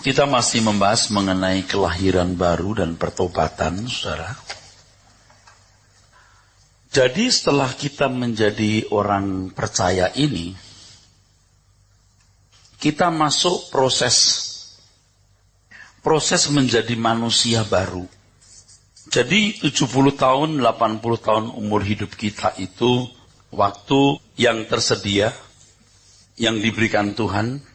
Kita masih membahas mengenai kelahiran baru dan pertobatan, saudara. Jadi setelah kita menjadi orang percaya ini, kita masuk proses menjadi manusia baru. Jadi 70 tahun, 80 tahun umur hidup kita itu waktu yang tersedia, yang diberikan Tuhan,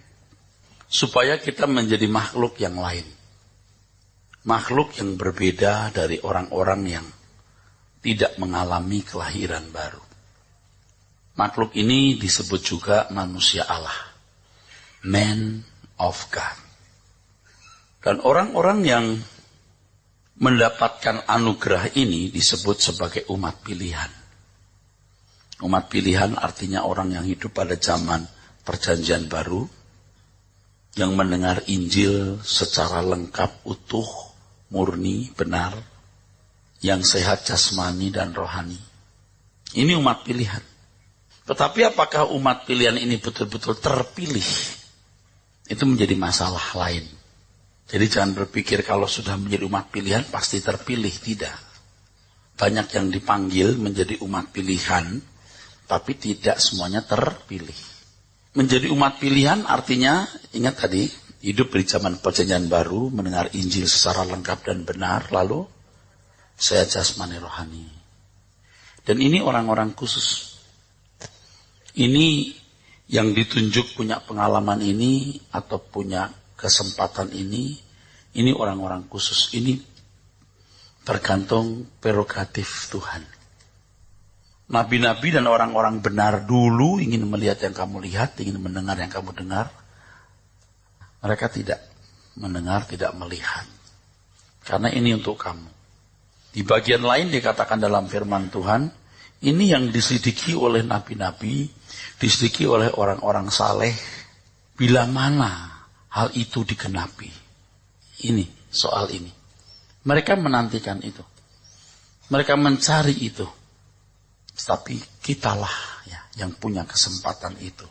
supaya kita menjadi makhluk yang lain. Makhluk yang berbeda dari orang-orang yang tidak mengalami kelahiran baru. Makhluk ini disebut juga manusia Allah. Man of God. Dan orang-orang yang mendapatkan anugerah ini disebut sebagai umat pilihan. Umat pilihan artinya orang yang hidup pada zaman perjanjian baru, yang mendengar Injil secara lengkap, utuh, murni, benar, yang sehat jasmani dan rohani. Ini umat pilihan. Tetapi apakah umat pilihan ini betul-betul terpilih? Itu menjadi masalah lain. Jadi jangan berpikir kalau sudah menjadi umat pilihan pasti terpilih. Tidak. Banyak yang dipanggil menjadi umat pilihan, tapi tidak semuanya terpilih. Menjadi umat pilihan artinya, ingat tadi, hidup di zaman perjanjian baru, mendengar Injil secara lengkap dan benar, lalu sehat jasmani rohani. Dan ini orang-orang khusus. Ini yang ditunjuk punya pengalaman ini, atau punya kesempatan ini orang-orang khusus. Ini tergantung prerogatif Tuhan. Nabi-nabi dan orang-orang benar dulu ingin melihat yang kamu lihat, ingin mendengar yang kamu dengar. Mereka tidak mendengar, tidak melihat. Karena ini untuk kamu. Di bagian lain dikatakan dalam firman Tuhan, ini yang diselidiki oleh nabi-nabi, diselidiki oleh orang-orang saleh. Bila mana hal itu digenapi? Ini, soal ini. Mereka menantikan itu. Mereka mencari itu. Tapi kitalah ya, yang punya kesempatan itu.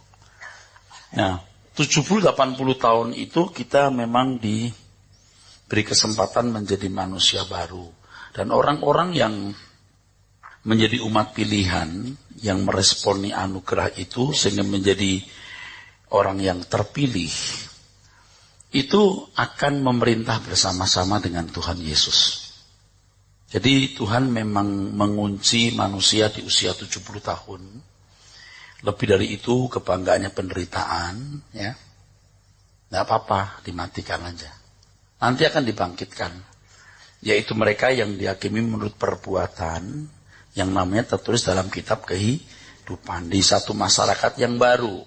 Nah, 70-80 tahun itu kita memang diberi kesempatan menjadi manusia baru. Dan orang-orang yang menjadi umat pilihan, yang meresponi anugerah itu, sehingga menjadi orang yang terpilih, itu akan memerintah bersama-sama dengan Tuhan Yesus. Jadi Tuhan memang mengunci manusia di usia 70 tahun. Lebih dari itu kebanggaannya penderitaan, ya. Tidak apa-apa, dimatikan aja. Nanti akan dibangkitkan. Yaitu mereka yang dihakimi menurut perbuatan, yang namanya tertulis dalam kitab kehidupan. Di satu masyarakat yang baru.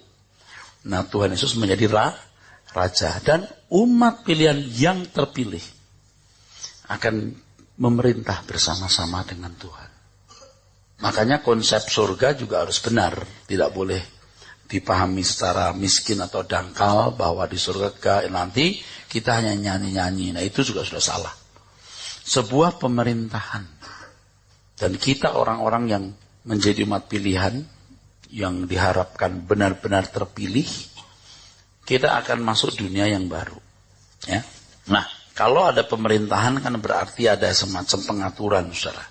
Nah, Tuhan Yesus menjadi raja. Dan umat pilihan yang terpilih akan memerintah bersama-sama dengan Tuhan. Makanya konsep surga juga harus benar. Tidak boleh dipahami secara miskin atau dangkal bahwa di surga nanti kita hanya nyanyi-nyanyi. Nah, itu juga sudah salah. Sebuah pemerintahan. Dan kita orang-orang yang menjadi umat pilihan, yang diharapkan benar-benar terpilih, kita akan masuk dunia yang baru. Ya. Nah, kalau ada pemerintahan kan berarti ada semacam pengaturan, saudara.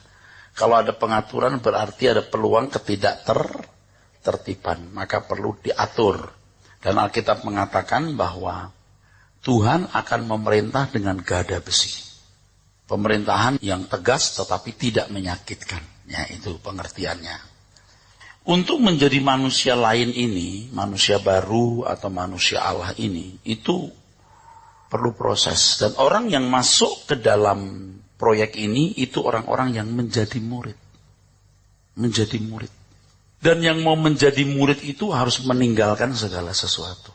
Kalau ada pengaturan berarti ada peluang ketidaktertiban, maka perlu diatur. Dan Alkitab mengatakan bahwa Tuhan akan memerintah dengan gada besi. Pemerintahan yang tegas tetapi tidak menyakitkan. Ya, itu pengertiannya. Untuk menjadi manusia lain ini, manusia baru atau manusia Allah ini, itu perlu proses. Dan orang yang masuk ke dalam proyek ini, itu orang-orang yang menjadi murid. Menjadi murid. Dan yang mau menjadi murid itu harus meninggalkan segala sesuatu.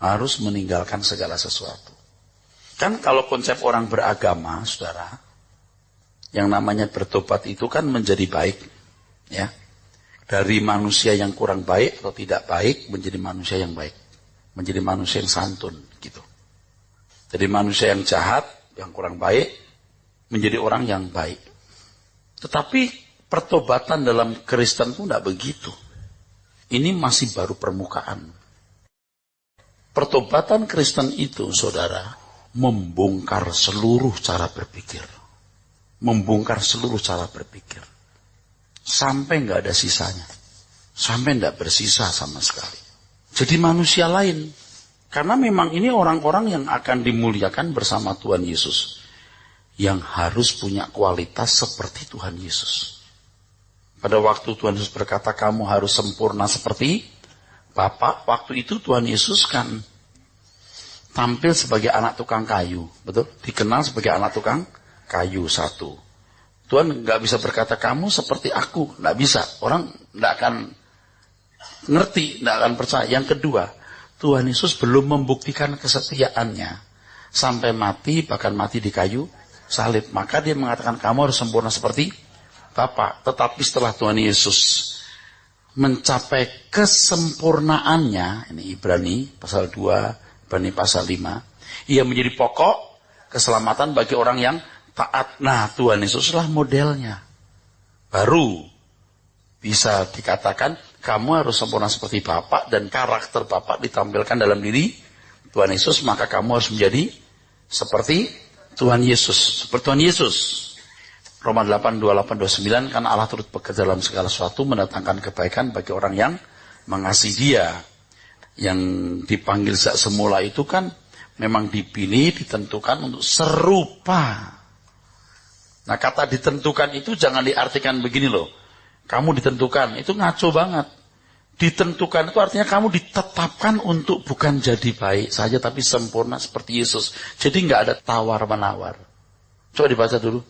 Harus meninggalkan segala sesuatu. Kan kalau konsep orang beragama, saudara, yang namanya bertobat itu kan menjadi baik. Ya. Dari manusia yang kurang baik atau tidak baik, menjadi manusia yang baik. Menjadi manusia yang santun, gitu. Jadi manusia yang jahat, yang kurang baik, menjadi orang yang baik. Tetapi pertobatan dalam Kristen itu tidak begitu. Ini masih baru permukaan. Pertobatan Kristen itu, saudara, membongkar seluruh cara berpikir. Membongkar seluruh cara berpikir. Sampai nggak ada sisanya. Sampai nggak bersisa sama sekali. Jadi manusia lain. Karena memang ini orang-orang yang akan dimuliakan bersama Tuhan Yesus. Yang harus punya kualitas seperti Tuhan Yesus. Pada waktu Tuhan Yesus berkata, kamu harus sempurna seperti Bapa. Waktu itu Tuhan Yesus kan tampil sebagai anak tukang kayu. Betul? Dikenal sebagai anak tukang kayu satu. Tuhan nggak bisa berkata, kamu seperti aku. Nggak bisa. Orang nggak akan ngerti, nggak akan percaya. Yang kedua, Tuhan Yesus belum membuktikan kesetiaannya. Sampai mati, bahkan mati di kayu salib. Maka dia mengatakan, kamu harus sempurna seperti Bapa. Tetapi setelah Tuhan Yesus mencapai kesempurnaannya, ini Ibrani pasal 2, Ibrani pasal 5, ia menjadi pokok keselamatan bagi orang yang taat. Nah, Tuhan Yesuslah modelnya. Baru bisa dikatakan kamu harus sempurna seperti Bapa, dan karakter Bapa ditampilkan dalam diri Tuhan Yesus, maka kamu harus menjadi seperti Tuhan Yesus. Seperti Tuhan Yesus. Roma 8, 28, 29, karena Allah turut bekerja dalam segala sesuatu, mendatangkan kebaikan bagi orang yang mengasihi Dia. Yang dipanggil sejak semula itu kan memang dipilih, ditentukan untuk serupa. Nah, kata ditentukan itu jangan diartikan begini loh. Kamu ditentukan, itu ngaco banget. Ditentukan itu artinya kamu ditetapkan untuk bukan jadi baik saja, tapi sempurna seperti Yesus. Jadi nggak ada tawar-menawar. Coba dibaca dulu.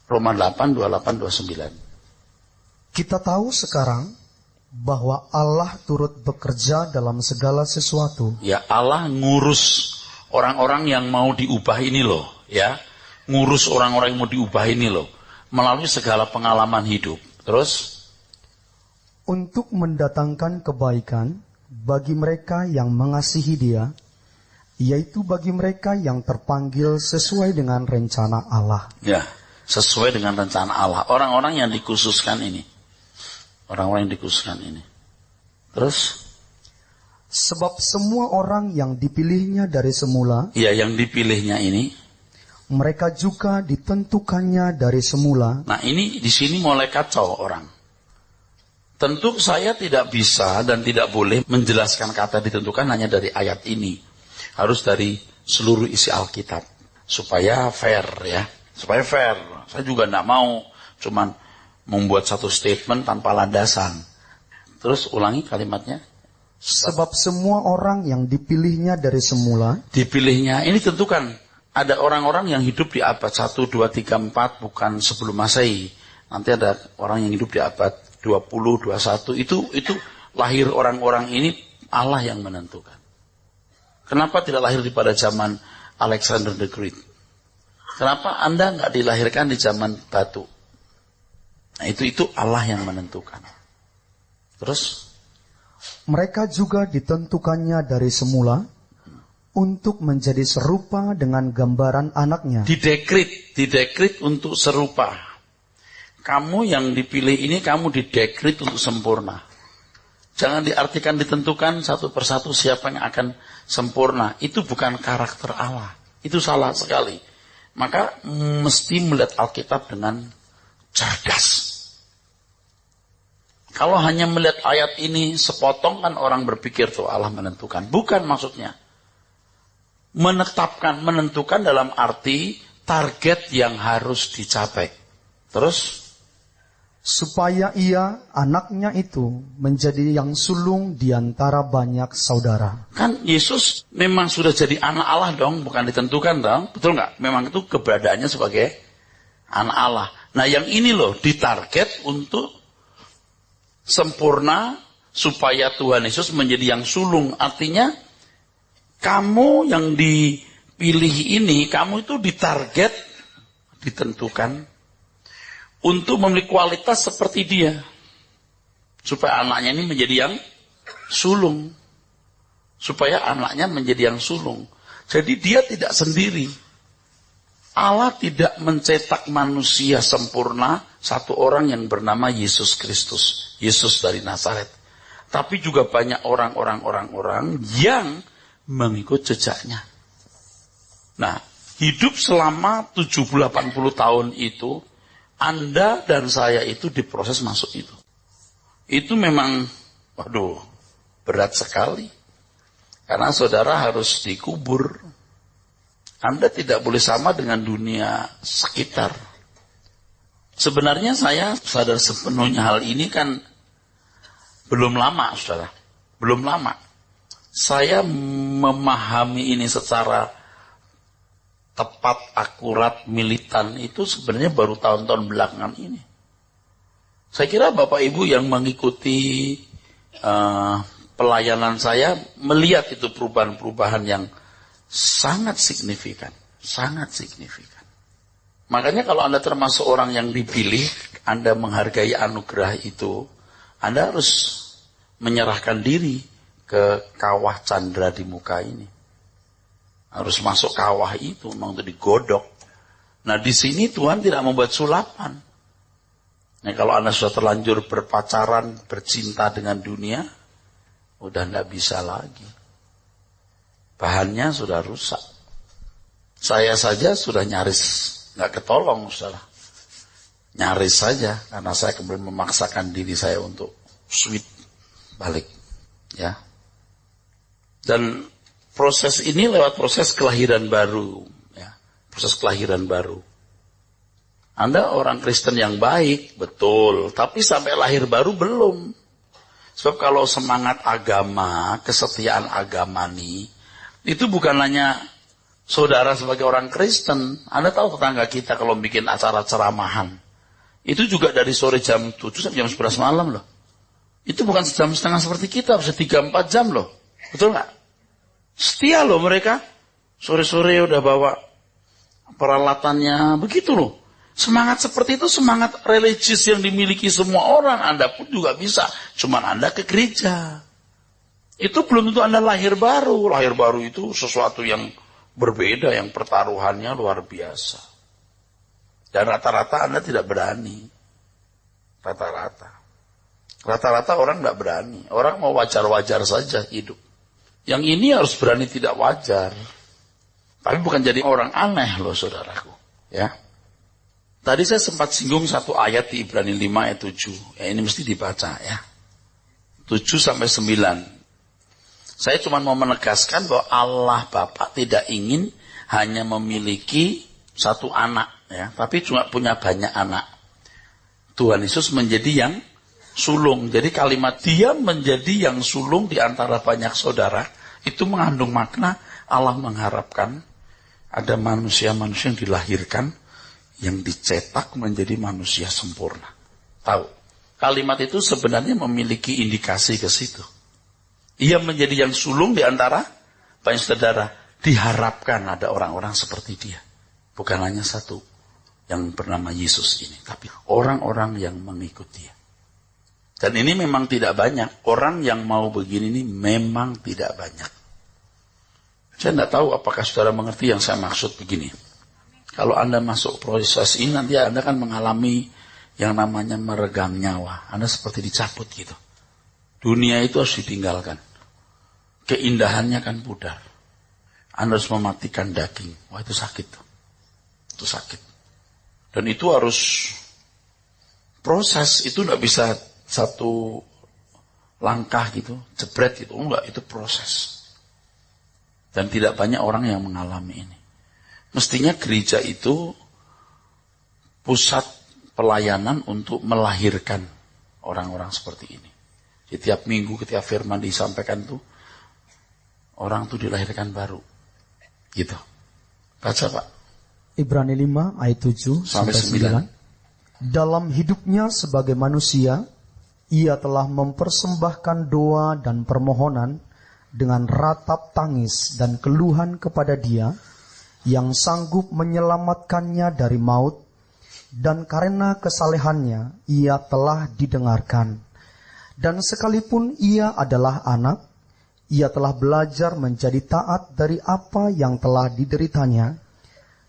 Roma 8, 28, 29. Kita tahu sekarang bahwa Allah turut bekerja dalam segala sesuatu. Ya, Allah ngurus orang-orang yang mau diubah ini loh. Ya, ngurus orang-orang yang mau diubah ini loh. Melalui segala pengalaman hidup. Terus? Untuk mendatangkan kebaikan bagi mereka yang mengasihi Dia, yaitu bagi mereka yang terpanggil sesuai dengan rencana Allah. Ya. Sesuai dengan rencana Allah. Orang-orang yang dikhususkan ini. Orang-orang yang dikhususkan ini. Terus? Sebab semua orang yang dipilihnya dari semula. Ya, yang dipilihnya ini. Mereka juga ditentukannya dari semula. Nah, ini di sini mulai kacau orang. Tentu saya tidak bisa dan tidak boleh menjelaskan kata ditentukan hanya dari ayat ini. Harus dari seluruh isi Alkitab. Supaya fair ya. Supaya fair. Saya juga tidak mau cuman membuat satu statement tanpa landasan. Terus ulangi kalimatnya. Sebab semua orang yang dipilihnya dari semula. Dipilihnya, ini tentukan. Ada orang-orang yang hidup di abad 1, 2, 3, 4 bukan sebelum Masehi. Nanti ada orang yang hidup di abad 20, 21. Itu lahir orang-orang ini Allah yang menentukan. Kenapa tidak lahir pada zaman Alexander the Great? Kenapa Anda nggak dilahirkan di zaman batu? Nah, itu Allah yang menentukan. Terus? Mereka juga ditentukannya dari semula untuk menjadi serupa dengan gambaran anaknya. Didekrit untuk serupa. Kamu yang dipilih ini, kamu didekrit untuk sempurna. Jangan diartikan ditentukan satu persatu siapa yang akan sempurna. Itu bukan karakter Allah. Itu salah sekali. Maka mesti melihat Alkitab dengan cerdas. Kalau hanya melihat ayat ini sepotong kan orang berpikir tuh Allah menentukan. Bukan maksudnya. Menentukan dalam arti target yang harus dicapai. Terus? Supaya ia, anaknya itu, menjadi yang sulung di antara banyak saudara. Kan Yesus memang sudah jadi anak Allah dong, bukan ditentukan dong. Betul nggak? Memang itu keberadaannya sebagai anak Allah. Nah yang ini loh, ditarget untuk sempurna, supaya Tuhan Yesus menjadi yang sulung. Artinya, kamu yang dipilih ini, kamu itu ditarget, ditentukan, untuk memiliki kualitas seperti Dia. Supaya anaknya ini menjadi yang sulung. Supaya anaknya menjadi yang sulung. Jadi dia tidak sendiri. Allah tidak mencetak manusia sempurna, satu orang yang bernama Yesus Kristus. Yesus dari Nazaret. Tapi juga banyak orang yang mengikut jejaknya. Nah, hidup selama 70-80 tahun itu, Anda dan saya itu diproses masuk itu. Itu memang, waduh, berat sekali. Karena saudara harus dikubur. Anda tidak boleh sama dengan dunia sekitar. Sebenarnya saya sadar sepenuhnya hal ini kan belum lama, saudara. Belum lama. Saya memahami ini secara tepat, akurat, militan itu sebenarnya baru tahun-tahun belakangan ini. Saya kira Bapak Ibu yang mengikuti pelayanan saya melihat itu perubahan-perubahan yang sangat signifikan. Sangat signifikan. Makanya kalau Anda termasuk orang yang dipilih, Anda menghargai anugerah itu, Anda harus menyerahkan diri ke kawah candra di muka ini. Harus masuk kawah itu, memang itu digodok. Nah di sini Tuhan tidak membuat sulapan. Nah kalau Anda sudah terlanjur berpacaran, bercinta dengan dunia, udah tidak bisa lagi. Bahannya sudah rusak. Saya saja sudah nyaris nggak ketolong, saudara. Nyaris saja, karena saya kemudian memaksakan diri saya untuk sweet balik. Ya. Dan proses ini lewat proses kelahiran baru. Ya. Proses kelahiran baru. Anda orang Kristen yang baik, betul. Tapi sampai lahir baru belum. Sebab kalau semangat agama, kesetiaan agama nih, itu bukan hanya saudara sebagai orang Kristen. Anda tahu tetangga kita kalau bikin acara ceramahan. Itu juga dari sore jam 7 sampai jam 11 malam loh. Itu bukan sejam setengah seperti kita, bisa 3-4 jam loh. Betul nggak? Setia loh mereka. Sore-sore udah bawa peralatannya, begitu loh. Semangat seperti itu semangat religius yang dimiliki semua orang. Anda pun juga bisa. Cuman Anda ke gereja. Itu belum tentu Anda lahir baru. Lahir baru itu sesuatu yang berbeda, yang pertaruhannya luar biasa. Dan rata-rata Anda tidak berani. Rata-rata orang tidak berani. Orang mau wajar-wajar saja hidup. Yang ini harus berani tidak wajar. Tapi bukan jadi orang aneh loh saudaraku. Ya. Tadi saya sempat singgung satu ayat di Ibrani 5 ayat 7. Ya ini mesti dibaca ya. 7-9. Saya cuma mau menegaskan bahwa Allah Bapa tidak ingin hanya memiliki satu anak, ya, tapi cuma punya banyak anak. Tuhan Yesus menjadi yang sulung. Jadi kalimat dia menjadi yang sulung di antara banyak saudara, itu mengandung makna Allah mengharapkan ada manusia-manusia yang dilahirkan, yang dicetak menjadi manusia sempurna. Tahu? Kalimat itu sebenarnya memiliki indikasi ke situ. Ia menjadi yang sulung di antara banyak saudara. Diharapkan ada orang-orang seperti dia. Bukan hanya satu yang bernama Yesus ini. Tapi orang-orang yang mengikut dia. Dan ini memang tidak banyak. Orang yang mau begini ini memang tidak banyak. Saya tidak tahu apakah saudara mengerti yang saya maksud begini. Kalau Anda masuk proses ini nanti Anda akan mengalami yang namanya meregang nyawa. Anda seperti dicabut gitu. Dunia itu harus ditinggalkan. Keindahannya kan pudar. Anda harus mematikan daging. Wah itu sakit tuh. Itu sakit. Dan itu harus proses. Itu tidak bisa satu langkah gitu. Jebret gitu. Enggak, itu proses. Dan tidak banyak orang yang mengalami ini. Mestinya gereja itu pusat pelayanan untuk melahirkan orang-orang seperti ini. Setiap minggu ketika firman disampaikan tuh, orang itu dilahirkan baru. Gitu. Baca Pak. Ibrani 5 ayat 7 sampai 9. Dalam hidupnya sebagai manusia, ia telah mempersembahkan doa dan permohonan dengan ratap tangis dan keluhan kepada Dia yang sanggup menyelamatkannya dari maut, dan karena kesalehannya ia telah didengarkan. Dan sekalipun ia adalah anak, ia telah belajar menjadi taat dari apa yang telah dideritanya,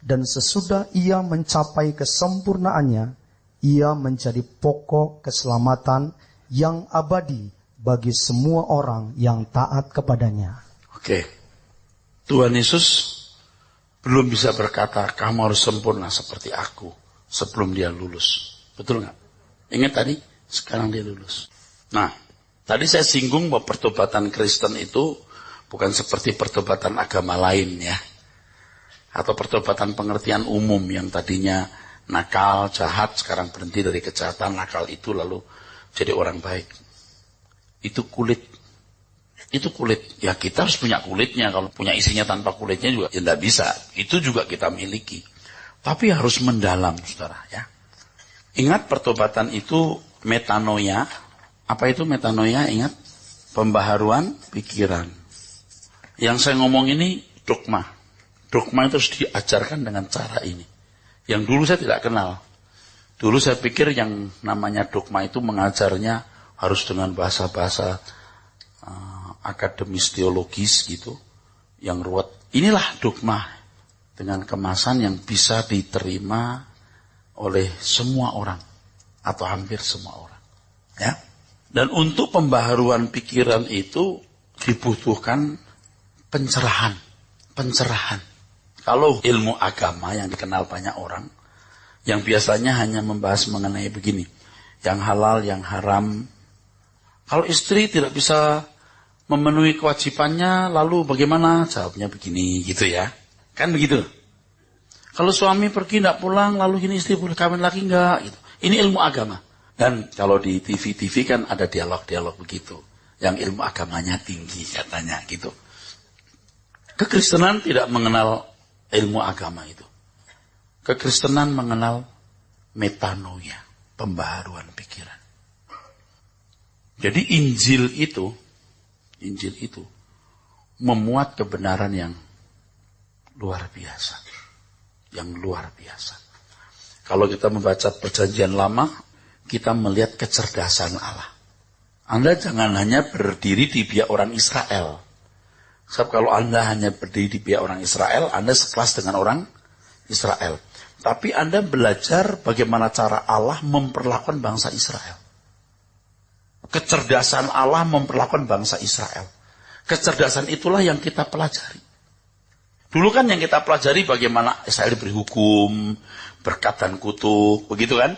dan sesudah ia mencapai kesempurnaannya, ia menjadi pokok keselamatan yang abadi bagi semua orang yang taat kepadanya. Oke. Tuhan Yesus belum bisa berkata, kamu harus sempurna seperti aku sebelum dia lulus. Betul nggak? Ingat tadi, sekarang dia lulus. Nah, tadi saya singgung bahwa pertobatan Kristen itu bukan seperti pertobatan agama lain ya. Atau pertobatan pengertian umum yang tadinya nakal, jahat, sekarang berhenti dari kejahatan, nakal itu lalu jadi orang baik. Itu kulit. Itu kulit. Ya kita harus punya kulitnya. Kalau punya isinya tanpa kulitnya juga ya tidak bisa. Itu juga kita miliki. Tapi harus mendalam, saudara ya. Ingat pertobatan itu metanoia. Apa itu metanoia? Ingat? Pembaharuan pikiran. Yang saya ngomong ini dogma. Dogma itu harus diajarkan dengan cara ini. Yang dulu saya tidak kenal. Dulu saya pikir yang namanya dogma itu mengajarnya harus dengan bahasa-bahasa akademis teologis gitu, yang ruwet. Inilah dogma dengan kemasan yang bisa diterima oleh semua orang atau hampir semua orang. Ya. Dan untuk pembaharuan pikiran itu dibutuhkan pencerahan. Kalau ilmu agama yang dikenal banyak orang, yang biasanya hanya membahas mengenai begini, yang halal, yang haram. Kalau istri tidak bisa memenuhi kewajibannya, lalu bagaimana? Jawabnya begini, gitu ya. Kan begitu. Kalau suami pergi tidak pulang, lalu ini istri boleh kawin lagi enggak? Gitu. Ini ilmu agama. Dan kalau di TV kan ada dialog-dialog begitu. Yang ilmu agamanya tinggi katanya gitu. Kekristenan tidak mengenal ilmu agama itu. Kekristenan mengenal metanoia, pembaharuan pikiran. Jadi Injil itu memuat kebenaran yang luar biasa. Yang luar biasa. Kalau kita membaca perjanjian lama, kita melihat kecerdasan Allah. Anda jangan hanya berdiri di pihak orang Israel. Sebab kalau Anda hanya berdiri di pihak orang Israel, Anda sekelas dengan orang Israel. Tapi Anda belajar bagaimana cara Allah memperlakukan bangsa Israel. Kecerdasan Allah memperlakukan bangsa Israel. Kecerdasan itulah yang kita pelajari. Dulu kan yang kita pelajari bagaimana Israel diberi hukum, berkat dan kutuk, begitu kan?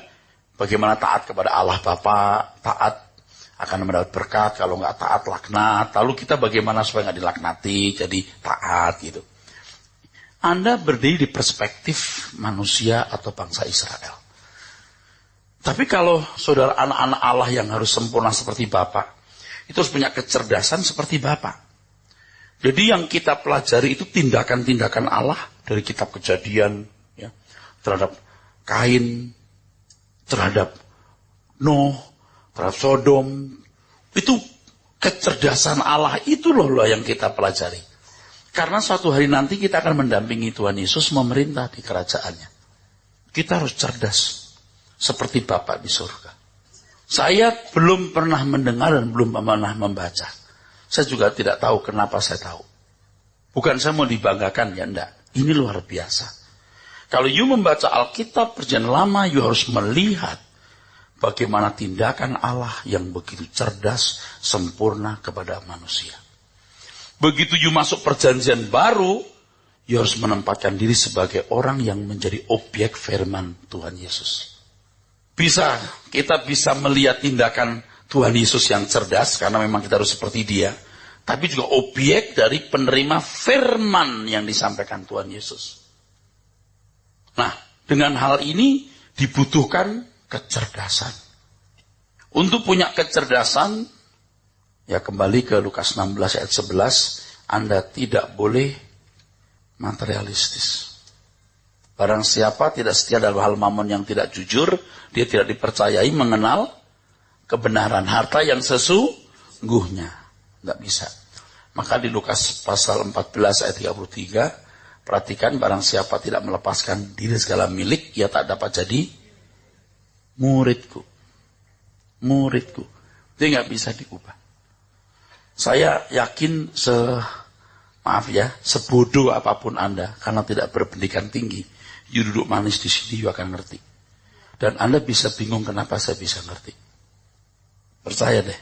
Bagaimana taat kepada Allah Bapa, taat akan mendapat berkat, kalau nggak taat laknat. Lalu kita bagaimana supaya nggak dilaknati, jadi taat gitu. Anda berdiri di perspektif manusia atau bangsa Israel. Tapi kalau saudara anak-anak Allah yang harus sempurna seperti Bapa, itu harus punya kecerdasan seperti Bapa. Jadi yang kita pelajari itu tindakan-tindakan Allah dari kitab Kejadian, ya, terhadap Kain, terhadap Nuh, terhadap Sodom. Itu kecerdasan Allah itu loh yang kita pelajari. Karena suatu hari nanti kita akan mendampingi Tuhan Yesus memerintah di kerajaannya. Kita harus cerdas. Seperti Bapak di surga. Saya belum pernah mendengar dan belum pernah membaca. Saya juga tidak tahu kenapa saya tahu. Bukan saya mau dibanggakan, ya enggak. Ini luar biasa. Kalau you membaca Alkitab Perjanjian Lama, you harus melihat bagaimana tindakan Allah yang begitu cerdas, sempurna kepada manusia. Begitu you masuk Perjanjian Baru, you harus menempatkan diri sebagai orang yang menjadi objek firman Tuhan Yesus. Kita bisa melihat tindakan Tuhan Yesus yang cerdas, karena memang kita harus seperti dia. Tapi juga objek dari penerima firman yang disampaikan Tuhan Yesus. Nah, dengan hal ini dibutuhkan kecerdasan. Untuk punya kecerdasan, ya kembali ke Lukas 16 ayat 11, Anda tidak boleh materialistis. Barang siapa tidak setia dalam hal mamon yang tidak jujur, dia tidak dipercayai mengenal kebenaran harta yang sesungguhnya. Tidak bisa. Maka di Lukas pasal 14 ayat 33, perhatikan, barang siapa tidak melepaskan diri segala milik, ia tak dapat jadi muridku. Muridku. Dia nggak bisa diubah. Saya yakin sebodoh apapun Anda, karena tidak berpendidikan tinggi, you duduk manis di sini, you akan ngerti. Dan Anda bisa bingung kenapa saya bisa ngerti. Percaya deh,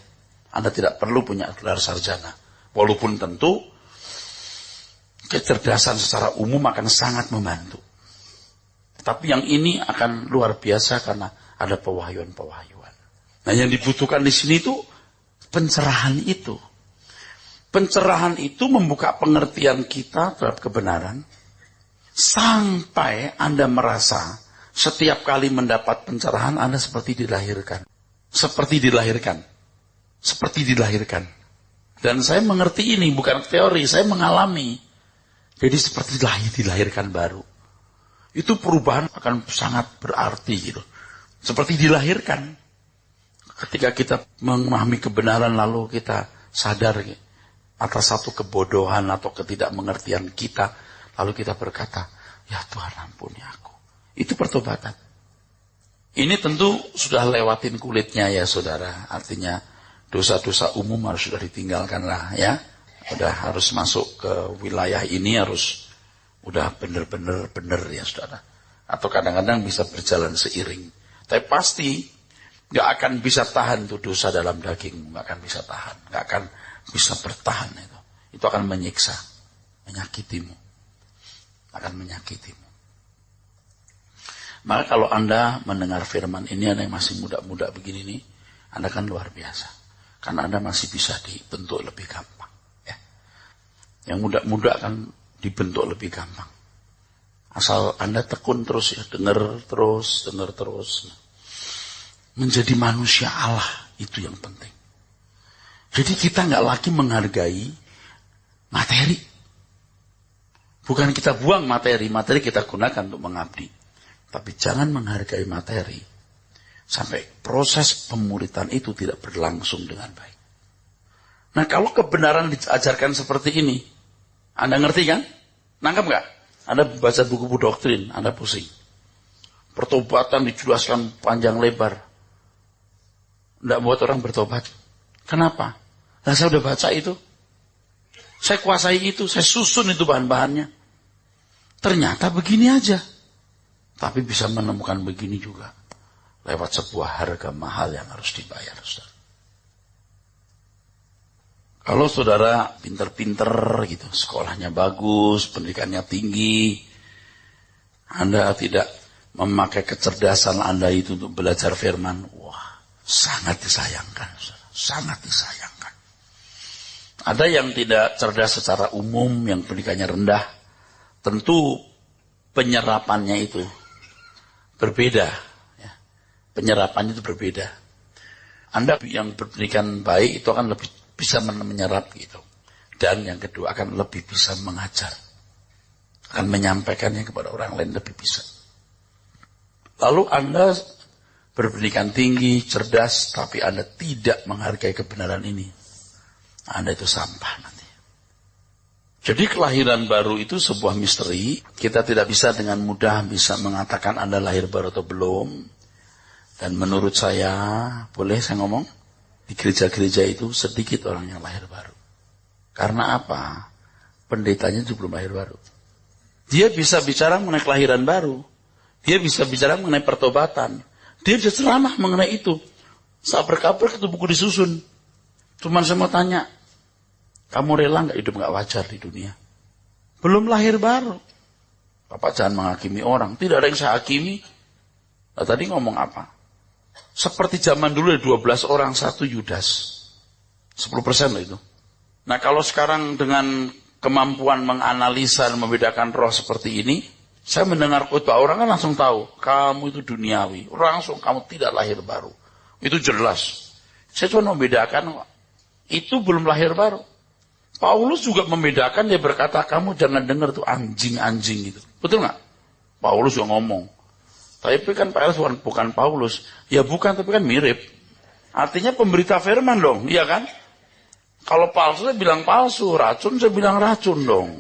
Anda tidak perlu punya gelar sarjana. Walaupun tentu kecerdasan secara umum akan sangat membantu. Tapi yang ini akan luar biasa karena ada pewahyuan-pewahyuan. Nah, yang dibutuhkan di sini itu pencerahan itu. Pencerahan itu membuka pengertian kita terhadap kebenaran. Sampai Anda merasa setiap kali mendapat pencerahan Anda seperti dilahirkan. Seperti dilahirkan. Seperti dilahirkan. Dan saya mengerti ini bukan teori, saya mengalami. Jadi seperti dilahirkan baru. Itu perubahan akan sangat berarti gitu. Seperti dilahirkan. Ketika kita memahami kebenaran lalu kita sadar gitu, atas satu kebodohan atau ketidakmengertian kita, lalu kita berkata, ya Tuhan ampuni aku. Itu pertobatan. Ini tentu sudah lewatin kulitnya ya saudara. Artinya dosa-dosa umum harus sudah ditinggalkan lah ya. Udah harus masuk ke wilayah ini harus udah bener ya saudara. Atau kadang-kadang bisa berjalan seiring. Tapi pasti gak akan bisa tahan tuh dosa dalam dagingmu. Gak akan bisa tahan. Gak akan bisa bertahan itu. Itu akan menyiksa. Menyakitimu. Akan menyakitimu. Maka kalau Anda mendengar firman ini, Anda yang masih muda-muda begini nih, Anda kan luar biasa. Karena Anda masih bisa dibentuk lebih gampang. Ya. Yang muda-muda kan dibentuk lebih gampang. Asal Anda tekun terus ya, dengar terus. Menjadi manusia Allah, itu yang penting. Jadi kita nggak lagi menghargai materi. Bukan kita buang materi kita gunakan untuk mengabdi. Tapi jangan menghargai materi sampai proses pemuritan itu tidak berlangsung dengan baik. Nah, kalau kebenaran diajarkan seperti ini, Anda ngerti kan? Nangkep nggak? Anda baca buku-buku doktrin, Anda pusing. Pertobatan dijelaskan panjang lebar. Nggak buat orang bertobat. Kenapa? Nah, saya udah baca itu. Saya kuasai itu, saya susun itu bahan-bahannya. Ternyata begini aja. Tapi bisa menemukan begini juga. Lewat sebuah harga mahal yang harus dibayar, saudara. Kalau saudara pinter-pinter gitu, sekolahnya bagus, pendidikannya tinggi, Anda tidak memakai kecerdasan Anda itu untuk belajar firman, wah, sangat disayangkan, saudara. Sangat disayangkan. Ada yang tidak cerdas secara umum, yang pendidikannya rendah, tentu penyerapannya itu berbeda. Ya. Penyerapannya itu berbeda. Anda yang berpendidikan baik itu akan lebih bisa menyerap gitu. Dan yang kedua akan lebih bisa mengajar. Akan menyampaikannya kepada orang lain lebih bisa. Lalu Anda berpendidikan tinggi, cerdas, tapi Anda tidak menghargai kebenaran ini. Anda itu sampah nanti. Jadi kelahiran baru itu sebuah misteri. Kita tidak bisa dengan mudah bisa mengatakan Anda lahir baru atau belum. Dan menurut saya, boleh saya ngomong? Di gereja-gereja itu sedikit orang yang lahir baru. Karena apa? Pendetanya itu belum lahir baru. Dia bisa bicara mengenai kelahiran baru. Dia bisa bicara mengenai pertobatan. Dia bisa ceramah mengenai itu. Saat berkabar itu buku disusun. Cuman saya mau tanya, kamu rela nggak hidup nggak wajar di dunia? Belum lahir baru. Bapak jangan menghakimi orang. Tidak ada yang saya hakimi. Nah, tadi ngomong apa? Seperti zaman dulu ada 12 orang, 1 Yudas. 10% lah itu. Nah, kalau sekarang dengan kemampuan menganalisa dan membedakan roh seperti ini, saya mendengar khotbah orang kan langsung tahu, kamu itu duniawi. Langsung kamu tidak lahir baru. Itu jelas. Saya cuma membedakan, itu belum lahir baru. Paulus juga membedakan, dia berkata, kamu jangan dengar tuh anjing-anjing gitu. Betul nggak? Paulus juga ngomong. Tapi kan Paulus bukan Paulus. Ya bukan, tapi kan mirip. Artinya pemberita firman dong, iya kan? Kalau palsu saya bilang palsu, racun saya bilang racun dong.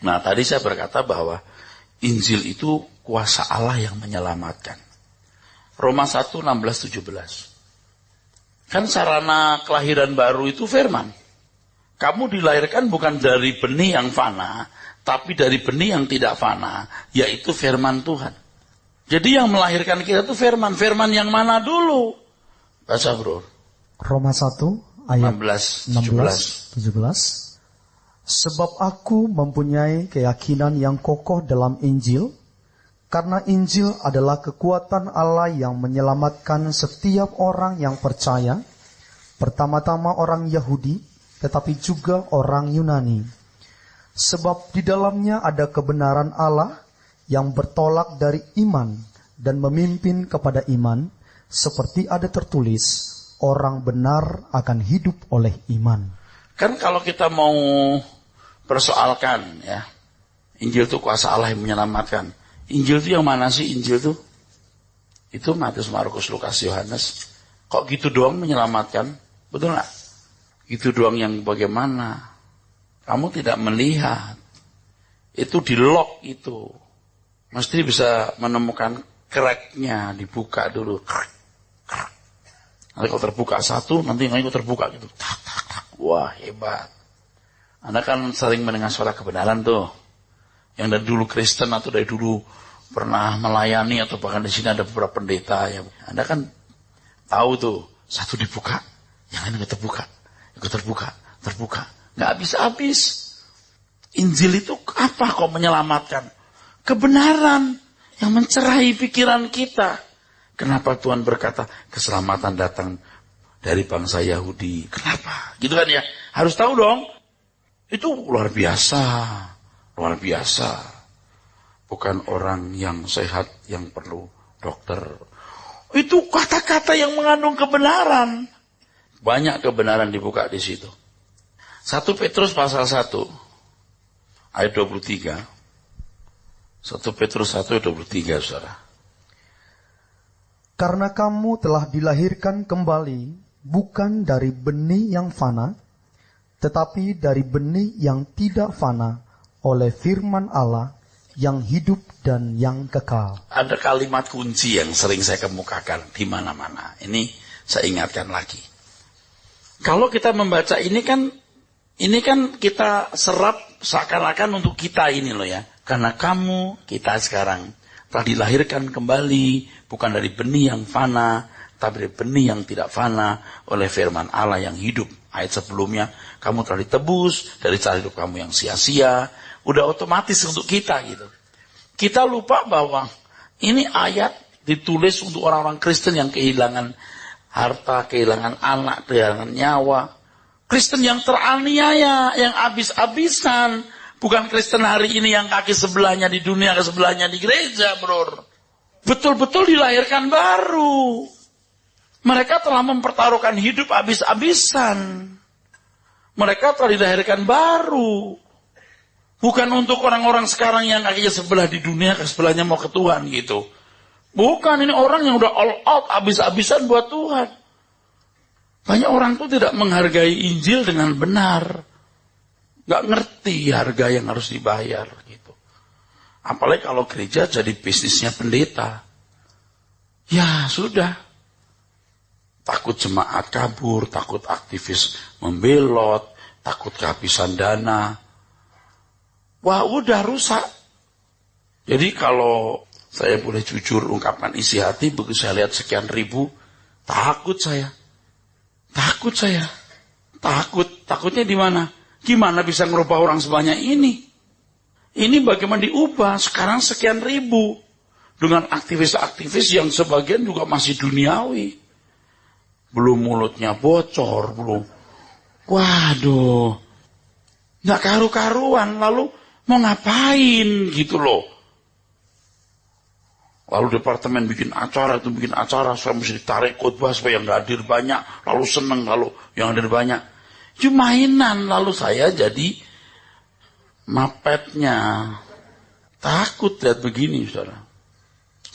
Nah tadi saya berkata bahwa Injil itu kuasa Allah yang menyelamatkan. Roma 1, 16, 17. Kan sarana kelahiran baru itu firman. Kamu dilahirkan bukan dari benih yang fana, tapi dari benih yang tidak fana, yaitu firman Tuhan. Jadi yang melahirkan kita itu firman. Firman yang mana dulu? Baca bro. Roma 1 ayat 16, 17. Sebab aku mempunyai keyakinan yang kokoh dalam Injil, karena Injil adalah kekuatan Allah yang menyelamatkan setiap orang yang percaya, pertama-tama orang Yahudi, tetapi juga orang Yunani. Sebab di dalamnya ada kebenaran Allah yang bertolak dari iman dan memimpin kepada iman, seperti ada tertulis, orang benar akan hidup oleh iman. Kan kalau kita mau persoalkan ya, Injil itu kuasa Allah yang menyelamatkan. Injil itu yang mana sih Injil itu? Itu Matius, Markus, Lukas, Yohanes. Kok gitu doang menyelamatkan? Betul nggak? Gitu doang yang bagaimana? Kamu tidak melihat. Itu di lock itu. Mesti bisa menemukan crack-nya, dibuka dulu. Nanti kalau terbuka satu, nanti yang terbuka gitu. Tak, tak, tak. Wah, hebat. Anda kan sering mendengar suara kebenaran tuh. Yang dari dulu Kristen atau dari dulu pernah melayani atau bahkan di sini ada beberapa pendeta ya. Anda kan tahu tuh, satu dibuka, yang lain nggak terbuka, terbuka, nggak habis-habis. Injil itu apa kok menyelamatkan? Kebenaran yang mencerahi pikiran kita. Kenapa Tuhan berkata keselamatan datang dari bangsa Yahudi? Kenapa? Gitu kan ya? Harus tahu dong. Itu luar biasa. Luar biasa. Bukan orang yang sehat yang perlu dokter. Itu kata-kata yang mengandung kebenaran. Banyak kebenaran dibuka di situ. 1 Petrus pasal 1 ayat 23. 1 Petrus 1 ayat 23, Saudara. Karena kamu telah dilahirkan kembali bukan dari benih yang fana, tetapi dari benih yang tidak fana, oleh firman Allah yang hidup dan yang kekal. Ada kalimat kunci yang sering saya kemukakan di mana-mana. Ini saya ingatkan lagi. Kalau kita membaca ini kan kita serap seakan-akan untuk kita ini loh ya. Karena kamu, kita sekarang telah dilahirkan kembali bukan dari benih yang fana, tapi dari benih yang tidak fana oleh firman Allah yang hidup. Ayat sebelumnya, kamu telah ditebus dari cara hidup kamu yang sia-sia. Udah otomatis untuk kita gitu. Kita lupa bahwa ini ayat ditulis untuk orang-orang Kristen yang kehilangan harta, kehilangan anak, kehilangan nyawa. Kristen yang teraniaya, yang habis-habisan. Bukan Kristen hari ini yang kaki sebelahnya di dunia, kaki sebelahnya di gereja, bro. Betul-betul dilahirkan baru. Mereka telah mempertaruhkan hidup habis-habisan. Mereka telah dilahirkan baru. Bukan untuk orang-orang sekarang yang kakinya sebelah di dunia, kaki sebelahnya mau ke Tuhan gitu. Bukan, ini orang yang udah all out, habis-habisan buat Tuhan. Banyak orang tuh tidak menghargai Injil dengan benar. Gak ngerti harga yang harus dibayar gitu. Apalagi kalau gereja jadi bisnisnya pendeta. Ya sudah. Takut jemaat kabur, takut aktivis membelot, takut kehabisan dana. Wah udah rusak. Jadi kalau saya boleh jujur ungkapkan isi hati, begitu saya lihat sekian ribu, takut saya. Takutnya di mana? Gimana bisa ngerubah orang sebanyak ini? Ini bagaimana diubah? Sekarang sekian ribu. Dengan aktivis-aktivis yang sebagian juga masih duniawi. Belum mulutnya bocor, belum. Waduh. Nggak karu-karuan, lalu mau ngapain gitu loh. Lalu departemen bikin acara, saya mesti ditarik khotbah supaya yang nggak hadir banyak. Lalu seneng kalau yang hadir banyak. Cuma mainan, lalu saya jadi mapetnya. Takut lihat begini, saudara.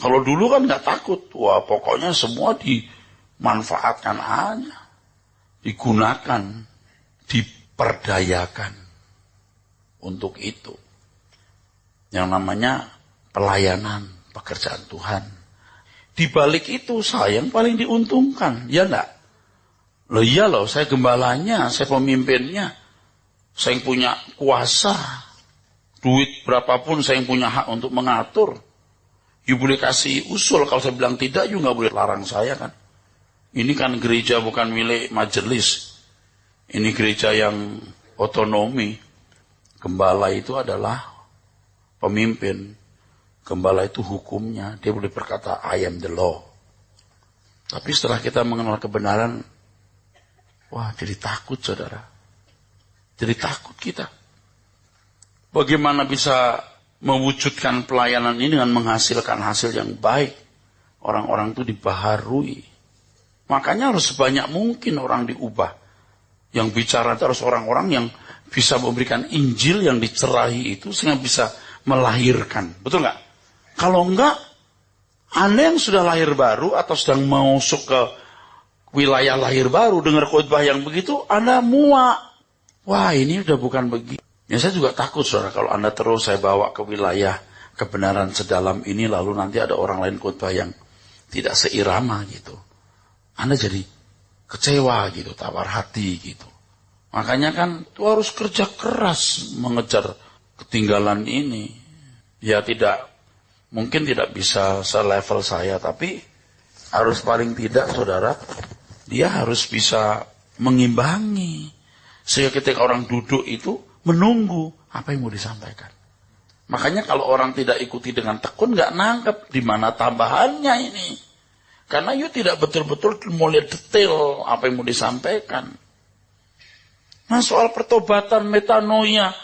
Kalau dulu kan nggak takut. Wah, pokoknya semua dimanfaatkan aja. Digunakan, diperdayakan untuk itu. Yang namanya pelayanan, pekerjaan Tuhan. Di balik itu saya yang paling diuntungkan, ya enggak? Loh iya loh, saya gembalanya, saya pemimpinnya. Saya yang punya kuasa. Duit berapapun saya yang punya hak untuk mengatur. You boleh kasih usul, kalau saya bilang tidak, you gak boleh larang saya kan. Ini kan gereja bukan milik majelis. Ini gereja yang otonomi. Gembala itu adalah pemimpin. Gembala itu hukumnya. Dia boleh berkata, I am the law. Tapi setelah kita mengenal kebenaran, wah jadi takut saudara. Jadi takut kita. Bagaimana bisa mewujudkan pelayanan ini dengan menghasilkan hasil yang baik. Orang-orang itu dibaharui. Makanya harus sebanyak mungkin orang diubah. Yang bicara itu harus orang-orang yang bisa memberikan Injil yang dicerahi itu sehingga bisa melahirkan. Betul nggak? Kalau enggak, Anda yang sudah lahir baru atau sedang masuk ke wilayah lahir baru, dengar khotbah yang begitu, Anda muak. Wah, ini udah bukan begitu. Ya saya juga takut saudara kalau Anda terus saya bawa ke wilayah kebenaran sedalam ini lalu nanti ada orang lain khotbah yang tidak seirama gitu. Anda jadi kecewa gitu, tawar hati gitu. Makanya kan itu harus kerja keras mengejar ketinggalan ini. Ya mungkin tidak bisa selevel saya, tapi harus paling tidak saudara, dia harus bisa mengimbangi. Sehingga ketika orang duduk itu menunggu apa yang mau disampaikan. Makanya kalau orang tidak ikuti dengan tekun, nggak nangkep di mana tambahannya ini. Karena you tidak betul-betul mau lihat detail apa yang mau disampaikan. Nah soal pertobatan metanoia,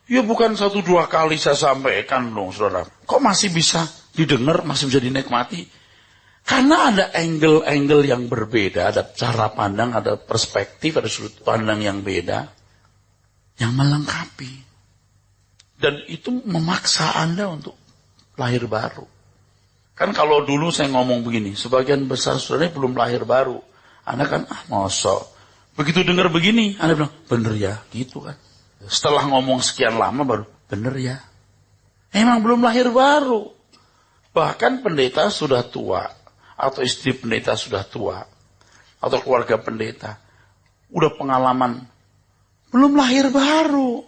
ya bukan 1-2 kali saya sampaikan loh saudara. Kok masih bisa didengar, masih bisa dinikmati? Karena ada angle-angle yang berbeda, ada cara pandang, ada perspektif, ada sudut pandang yang beda. Yang melengkapi. Dan itu memaksa Anda untuk lahir baru. Kan kalau dulu saya ngomong begini, sebagian besar saudara belum lahir baru. Anda kan, mosok. Begitu dengar begini, Anda bilang, bener ya, gitu kan. Setelah ngomong sekian lama baru, bener ya. Emang belum lahir baru. Bahkan pendeta sudah tua, atau istri pendeta sudah tua, atau keluarga pendeta, udah pengalaman, belum lahir baru.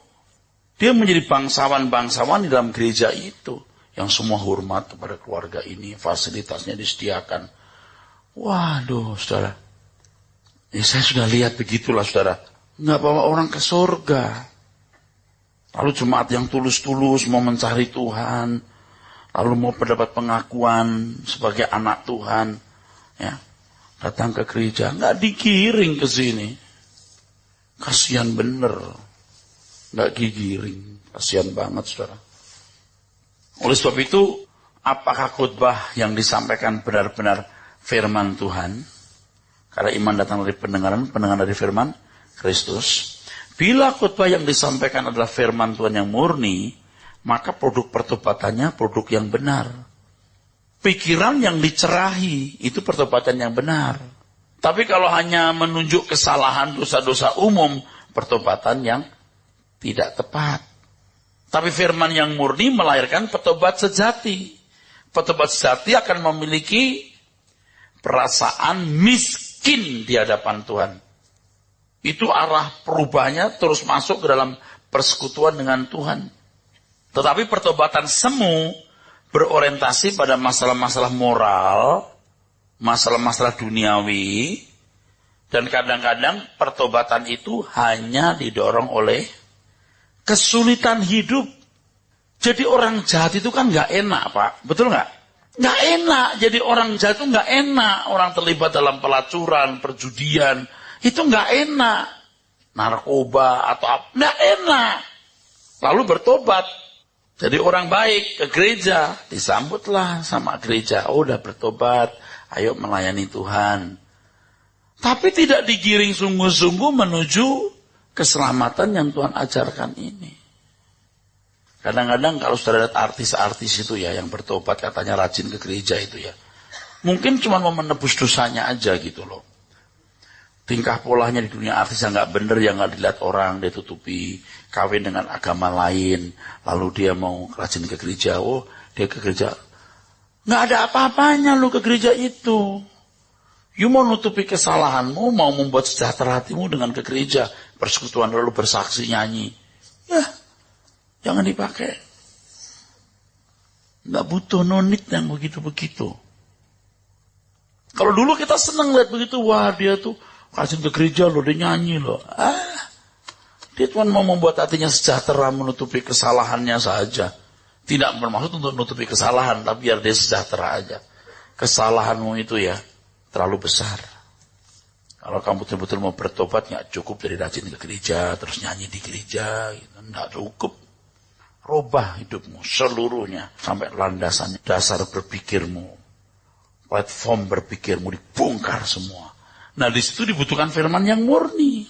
Dia menjadi bangsawan-bangsawan di dalam gereja itu, yang semua hormat kepada keluarga ini, fasilitasnya disediakan. Waduh, saudara. Ya saya sudah lihat begitulah saudara. Nggak bawa orang ke surga. Lalu jemaat yang tulus-tulus mau mencari Tuhan. Lalu mau mendapat pengakuan sebagai anak Tuhan. Ya, datang ke gereja. Nggak digiring ke sini. Kasihan bener. Nggak digiring. Kasihan banget saudara. Oleh sebab itu, apakah khotbah yang disampaikan benar-benar firman Tuhan? Karena iman datang dari pendengaran dari firman Kristus. Bila khotbah yang disampaikan adalah firman Tuhan yang murni, maka produk pertobatannya produk yang benar. Pikiran yang dicerahi, itu pertobatan yang benar. Tapi kalau hanya menunjuk kesalahan dosa-dosa umum, pertobatan yang tidak tepat. Tapi firman yang murni melahirkan petobat sejati. Petobat sejati akan memiliki perasaan miskin di hadapan Tuhan. Itu arah perubahannya terus masuk ke dalam persekutuan dengan Tuhan. Tetapi pertobatan semu berorientasi pada masalah-masalah moral, masalah-masalah duniawi, dan kadang-kadang pertobatan itu hanya didorong oleh kesulitan hidup. Jadi orang jahat itu kan nggak enak, Pak. Betul nggak? Nggak enak, jadi orang jahat itu nggak enak. Orang terlibat dalam pelacuran, perjudian, itu nggak enak. Narkoba atau apa, nggak enak. Lalu bertobat, jadi orang baik ke gereja, disambutlah sama gereja. Oh udah bertobat, ayo melayani Tuhan. Tapi tidak digiring sungguh-sungguh menuju keselamatan yang Tuhan ajarkan ini. Kadang-kadang kalau sudah lihat artis-artis itu ya yang bertobat katanya rajin ke gereja itu ya. Mungkin cuma mau menebus dosanya aja gitu loh. Tingkah polanya di dunia artis yang nggak bener, yang nggak dilihat orang, dia tutupi. Kawin dengan agama lain, lalu dia mau rajin ke gereja. Oh dia ke gereja. Nggak ada apa-apanya lo ke gereja itu. You mau nutupi kesalahanmu, mau membuat sejahtera hatimu dengan ke gereja. Persekutuan lalu bersaksi nyanyi. Ya. Jangan dipakai. Nggak butuh nonit yang begitu-begitu. Kalau dulu kita senang lihat begitu, wah dia tuh rajin ke gereja loh, dia nyanyi loh. Dia cuma mau membuat hatinya sejahtera, menutupi kesalahannya saja. Tidak bermaksud untuk menutupi kesalahan, tapi biar dia sejahtera aja. Kesalahanmu itu ya terlalu besar. Kalau kamu betul-betul mau bertobat, nggak cukup dari rajin ke gereja, terus nyanyi di gereja, gitu. Nggak cukup. Robah hidupmu seluruhnya, sampai landasannya, dasar berpikirmu, platform berpikirmu dibongkar semua. Nah di situ dibutuhkan firman yang murni.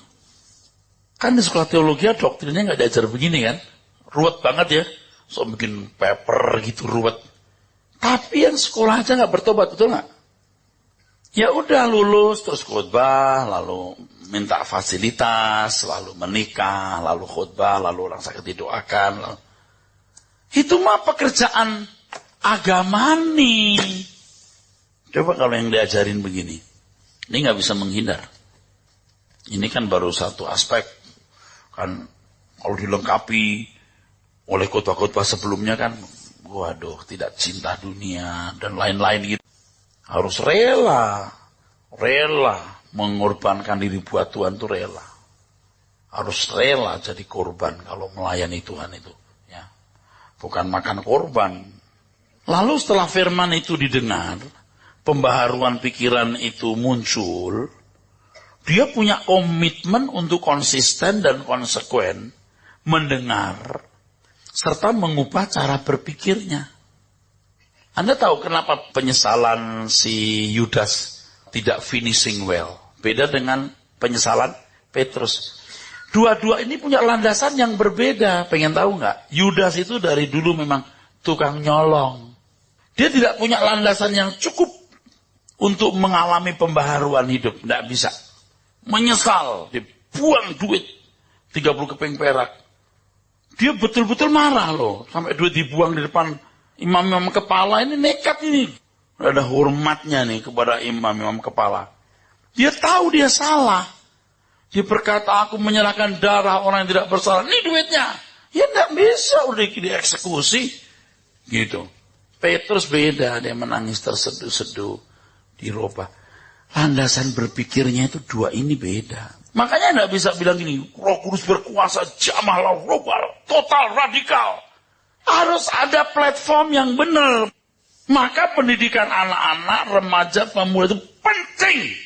Kan di sekolah teologi doktrinnya nggak diajar begini kan, ruwet banget ya, so bikin paper gitu ruwet. Tapi yang sekolah aja nggak bertobat, betul nggak? Ya udah lulus terus khotbah, lalu minta fasilitas, lalu menikah, lalu khotbah, lalu orang sakit didoakan. Lalu... Itu mah pekerjaan agama nih. Coba kalau yang diajarin begini, ini nggak bisa menghindar. Ini kan baru satu aspek. Kan kalau dilengkapi oleh khotbah-khotbah sebelumnya kan, waduh, tidak cinta dunia dan lain-lain gitu. Harus rela mengorbankan diri buat Tuhan itu rela. Harus rela jadi korban kalau melayani Tuhan itu. Ya. Bukan makan korban. Lalu setelah firman itu didengar, pembaharuan pikiran itu muncul, dia punya komitmen untuk konsisten dan konsekuen mendengar serta mengubah cara berpikirnya. Anda tahu kenapa penyesalan si Yudas tidak finishing well? Beda dengan penyesalan Petrus. Dua-dua ini punya landasan yang berbeda. Pengen tahu nggak? Yudas itu dari dulu memang tukang nyolong. Dia tidak punya landasan yang cukup untuk mengalami pembaharuan hidup. Nggak bisa. Menyesal, dibuang duit 30 keping perak. Dia betul-betul marah loh, sampai duit dibuang di depan imam-imam kepala. Ini nekat ini. Ada hormatnya nih kepada imam-imam kepala. Dia tahu dia salah. Dia berkata, aku menyerahkan darah orang yang tidak bersalah. Ini duitnya. Ya enggak bisa, udah dieksekusi. Gitu. Petrus beda, dia menangis terseduh-seduh, dirubah. Landasan berpikirnya itu dua ini beda. Makanya enggak bisa bilang gini, Roh Kudus berkuasa, jamahlah robah, total radikal. Harus ada platform yang benar. Maka pendidikan anak-anak, remaja, pemuda itu penting.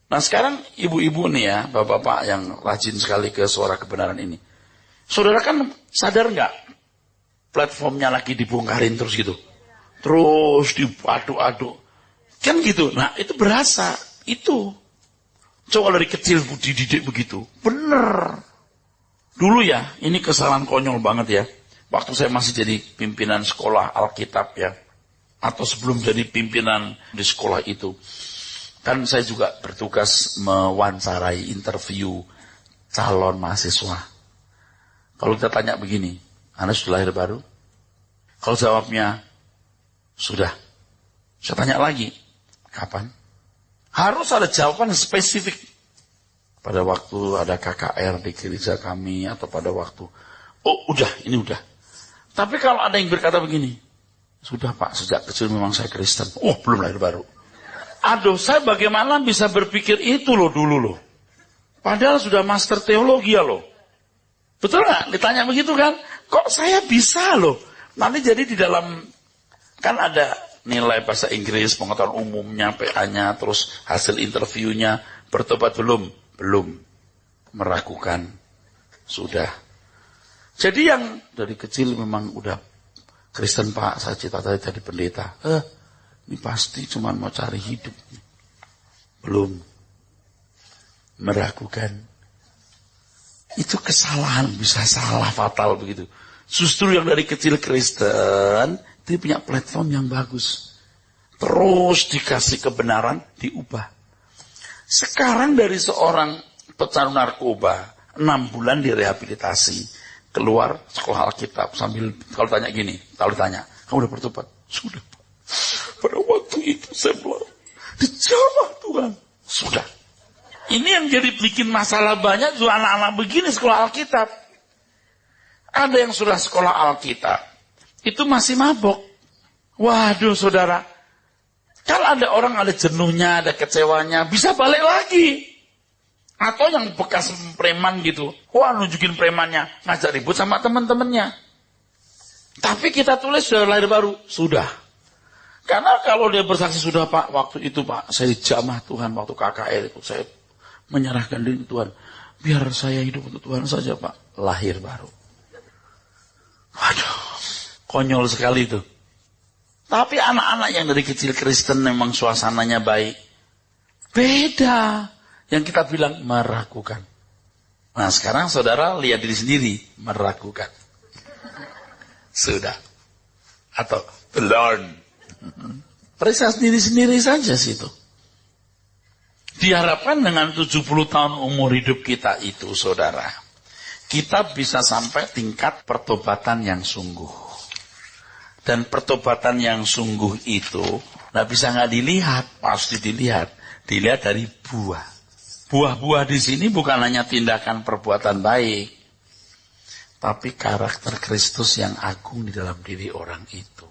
Nah sekarang ibu-ibu nih ya, bapak-bapak yang rajin sekali ke suara kebenaran ini. Saudara kan sadar nggak? Platformnya lagi dibongkarin terus gitu. Terus diaduk-aduk. Kan gitu. Nah itu berasa. Itu. Coba dari kecil dididik begitu. Bener. Dulu ya, ini kesalahan konyol banget ya. Waktu saya masih jadi pimpinan sekolah Alkitab ya. Atau sebelum jadi pimpinan di sekolah itu. Kan saya juga bertugas mewawancarai interview calon mahasiswa. Kalau kita tanya begini, Anda sudah lahir baru? Kalau jawabnya, sudah. Saya tanya lagi, kapan? Harus ada jawaban spesifik. Pada waktu ada KKR di gereja kami, atau pada waktu, oh udah, ini udah. Tapi kalau ada yang berkata begini, sudah Pak, sejak kecil memang saya Kristen. Oh, belum lahir baru. Aduh, saya bagaimana bisa berpikir itu loh dulu loh. Padahal sudah master teologi ya loh. Betul nggak? Ditanya begitu kan? Kok saya bisa loh? Nanti jadi di dalam, kan ada nilai bahasa Inggris, pengetahuan umumnya, PA-nya, terus hasil interviewnya, bertobat belum? Belum. Meragukan. Sudah. Jadi yang dari kecil memang udah Kristen Pak, saya cita-cita jadi pendeta. Ini pasti cuma mau cari hidup. Belum. Meragukan. Itu kesalahan, bisa salah fatal begitu. Justru yang dari kecil Kristen, dia punya platform yang bagus. Terus dikasih kebenaran, diubah. Sekarang dari seorang pecandu narkoba, 6 bulan direhabilitasi. Keluar sekolah Alkitab sambil, kalau tanya gini, kalau ditanya, kamu udah bertobat? Sudah. Pada waktu itu saya bilang, dijamah Tuhan. Sudah. Ini yang jadi bikin masalah banyak juga anak-anak begini sekolah Alkitab. Ada yang sudah sekolah Alkitab, itu masih mabok. Waduh saudara, kalau ada orang ada jenuhnya, ada kecewanya, bisa balik lagi. Atau yang bekas preman gitu. Wah, nunjukin premannya, ngajak ribut sama teman-temannya. Tapi kita tulis sudah lahir baru. Sudah. Karena kalau dia bersaksi, sudah Pak, waktu itu Pak, saya dijamah Tuhan waktu KKR itu. Saya menyerahkan diri Tuhan. Biar saya hidup untuk Tuhan saja Pak. Lahir baru. Waduh, konyol sekali itu. Tapi anak-anak yang dari kecil Kristen memang suasananya baik. Beda. Yang kita bilang meragukan. Nah sekarang saudara lihat diri sendiri. Meragukan. Sudah. Atau belum. Periksa sendiri-sendiri saja situ. Diharapkan dengan 70 tahun umur hidup kita itu saudara. Kita bisa sampai tingkat pertobatan yang sungguh. Dan pertobatan yang sungguh itu nggak dilihat. Pasti dilihat. Dilihat dari buah. Buah-buah di sini bukan hanya tindakan perbuatan baik, tapi karakter Kristus yang agung di dalam diri orang itu.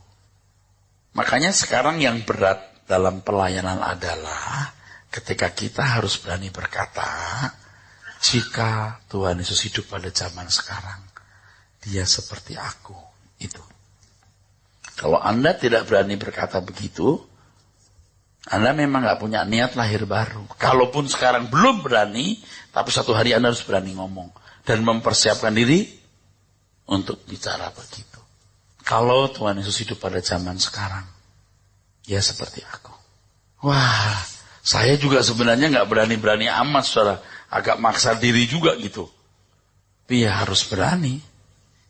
Makanya sekarang yang berat dalam pelayanan adalah ketika kita harus berani berkata, jika Tuhan Yesus hidup pada zaman sekarang, Dia seperti aku. Itu. Kalau Anda tidak berani berkata begitu, Anda memang gak punya niat lahir baru. Kalaupun sekarang belum berani, tapi satu hari Anda harus berani ngomong. Dan mempersiapkan diri untuk bicara begitu. Kalau Tuhan Yesus hidup pada zaman sekarang, ya seperti aku. Wah, saya juga sebenarnya gak berani-berani amat, saudara. Agak maksa diri juga gitu. Tapi ya harus berani.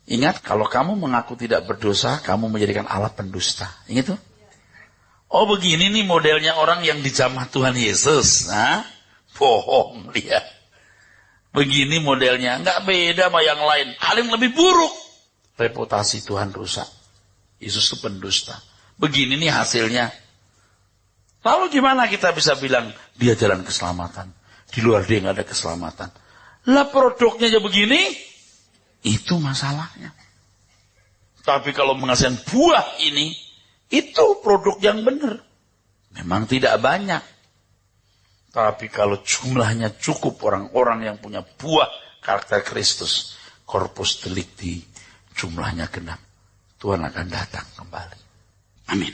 Ingat, kalau kamu mengaku tidak berdosa, kamu menjadikan Allah pendusta. Ingat tuh? Oh begini nih modelnya orang yang dijamah Tuhan Yesus. Nah, bohong dia. Begini modelnya. Nggak beda sama yang lain. Paling lebih buruk. Reputasi Tuhan rusak. Yesus itu pendusta. Begini nih hasilnya. Lalu gimana kita bisa bilang dia jalan keselamatan. Di luar dia nggak ada keselamatan. Lah produknya aja begini. Itu masalahnya. Tapi kalau menghasilkan buah ini. Itu produk yang benar. Memang tidak banyak. Tapi kalau jumlahnya cukup orang-orang yang punya buah karakter Kristus. Corpus delicti jumlahnya genap. Tuhan akan datang kembali. Amin.